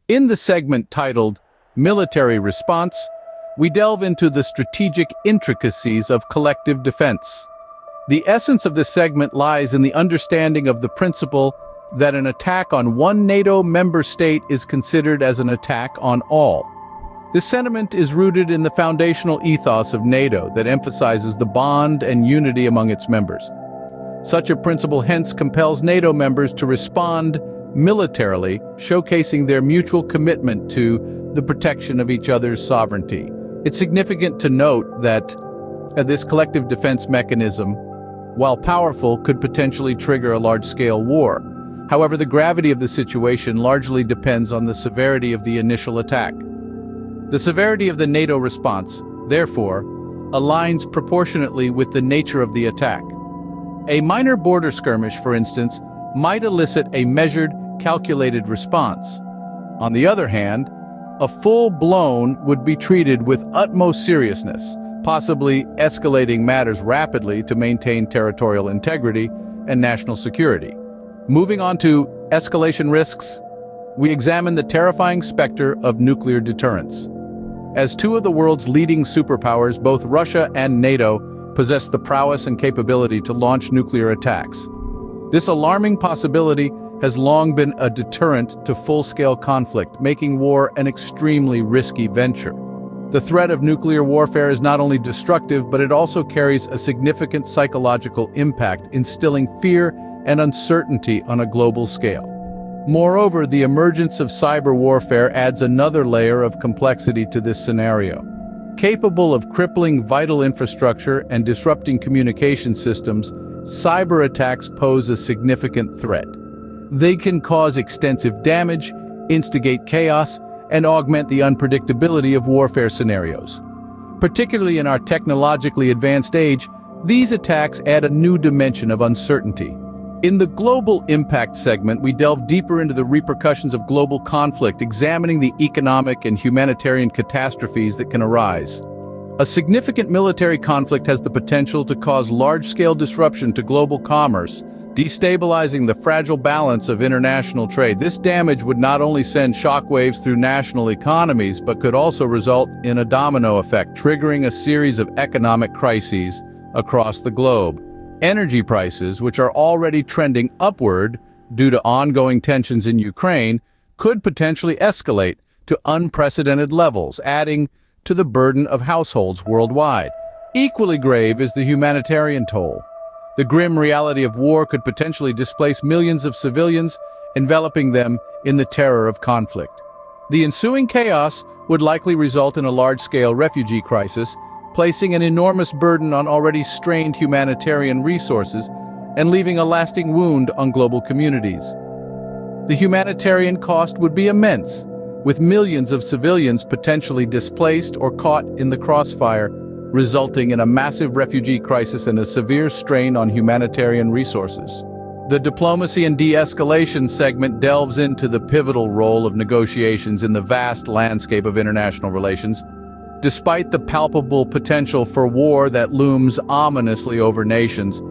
In the segment titled Military Response, we delve into the strategic intricacies of collective defense. The essence of this segment lies in the understanding of the principle that an attack on one NATO member state is considered as an attack on all. This sentiment is rooted in the foundational ethos of NATO that emphasizes the bond and unity among its members. Such a principle hence compels NATO members to respond militarily, showcasing their mutual commitment to the protection of each other's sovereignty. It's significant to note that this collective defense mechanism, while powerful, could potentially trigger a large-scale war. However, the gravity of the situation largely depends on the severity of the initial attack. The severity of the NATO response, therefore, aligns proportionately with the nature of the attack. A minor border skirmish, for instance, might elicit a measured, calculated response. On the other hand, a full-blown would be treated with utmost seriousness, possibly escalating matters rapidly to maintain territorial integrity and national security. Moving on to escalation risks, we examine the terrifying specter of nuclear deterrence. As two of the world's leading superpowers, both Russia and NATO possess the prowess and capability to launch nuclear attacks. This alarming possibility has long been a deterrent to full-scale conflict, making war an extremely risky venture. The threat of nuclear warfare is not only destructive, but it also carries a significant psychological impact, instilling fear and uncertainty on a global scale. Moreover, the emergence of cyber warfare adds another layer of complexity to this scenario. Capable of crippling vital infrastructure and disrupting communication systems, cyber attacks pose a significant threat. They can cause extensive damage, instigate chaos, and augment the unpredictability of warfare scenarios. Particularly in our technologically advanced age, these attacks add a new dimension of uncertainty. In the Global Impact segment, we delve deeper into the repercussions of global conflict, examining the economic and humanitarian catastrophes that can arise. A significant military conflict has the potential to cause large-scale disruption to global commerce, destabilizing the fragile balance of international trade. This damage would not only send shockwaves through national economies, but could also result in a domino effect, triggering a series of economic crises across the globe. Energy prices, which are already trending upward due to ongoing tensions in Ukraine, could potentially escalate to unprecedented levels, adding to the burden of households worldwide. Equally grave is the humanitarian toll. The grim reality of war could potentially displace millions of civilians, enveloping them in the terror of conflict. The ensuing chaos would likely result in a large-scale refugee crisis, placing an enormous burden on already strained humanitarian resources and leaving a lasting wound on global communities. The humanitarian cost would be immense, with millions of civilians potentially displaced or caught in the crossfire, resulting in a massive refugee crisis and a severe strain on humanitarian resources. The Diplomacy and De-escalation segment delves into the pivotal role of negotiations in the vast landscape of international relations. Despite the palpable potential for war that looms ominously over nations,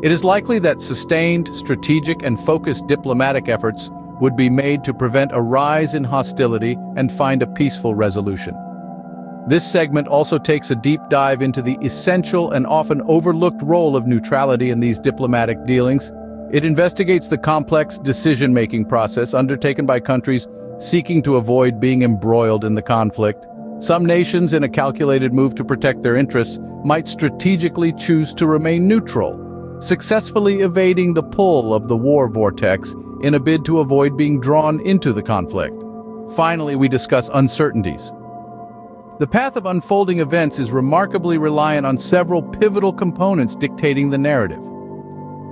it is likely that sustained, strategic, and focused diplomatic efforts would be made to prevent a rise in hostility and find a peaceful resolution. This segment also takes a deep dive into the essential and often overlooked role of neutrality in these diplomatic dealings. It investigates the complex decision-making process undertaken by countries seeking to avoid being embroiled in the conflict. Some nations, in a calculated move to protect their interests, might strategically choose to remain neutral, successfully evading the pull of the war vortex in a bid to avoid being drawn into the conflict. Finally, we discuss uncertainties. The path of unfolding events is remarkably reliant on several pivotal components dictating the narrative.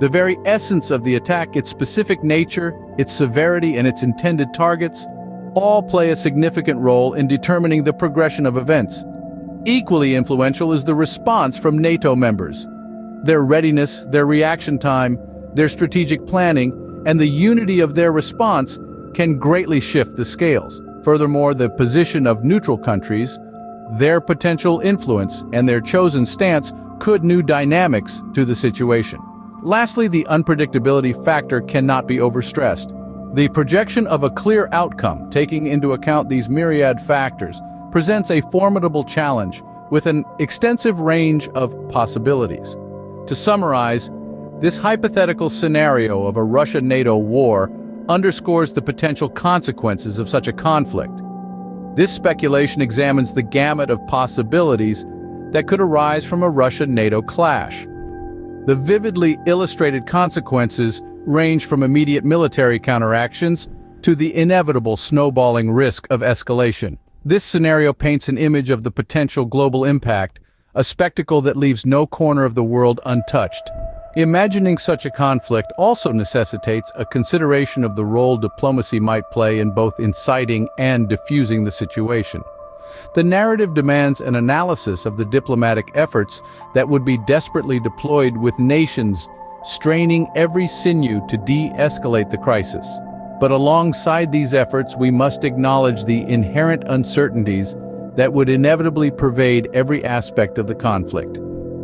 The very essence of the attack, its specific nature, its severity, and its intended targets all play a significant role in determining the progression of events. Equally influential is the response from NATO members. Their readiness, their reaction time, their strategic planning, and the unity of their response can greatly shift the scales. Furthermore, the position of neutral countries, their potential influence, and their chosen stance could new dynamics to the situation. Lastly, the unpredictability factor cannot be overstressed. The projection of a clear outcome, taking into account these myriad factors, presents a formidable challenge with an extensive range of possibilities. To summarize, this hypothetical scenario of a Russia-NATO war underscores the potential consequences of such a conflict. This speculation examines the gamut of possibilities that could arise from a Russia-NATO clash. The vividly illustrated consequences range from immediate military counteractions to the inevitable snowballing risk of escalation. This scenario paints an image of the potential global impact, a spectacle that leaves no corner of the world untouched. Imagining such a conflict also necessitates a consideration of the role diplomacy might play in both inciting and diffusing the situation. The narrative demands an analysis of the diplomatic efforts that would be desperately deployed with nations straining every sinew to de-escalate the crisis. But alongside these efforts, we must acknowledge the inherent uncertainties that would inevitably pervade every aspect of the conflict.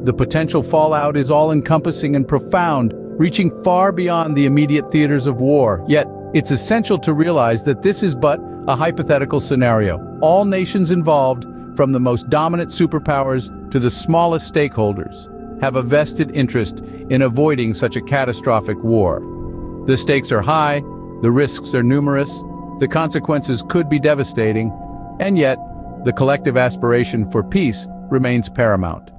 The potential fallout is all-encompassing and profound, reaching far beyond the immediate theaters of war. Yet, it's essential to realize that this is but a hypothetical scenario. All nations involved, from the most dominant superpowers to the smallest stakeholders, have a vested interest in avoiding such a catastrophic war. The stakes are high, the risks are numerous, the consequences could be devastating, and yet, the collective aspiration for peace remains paramount.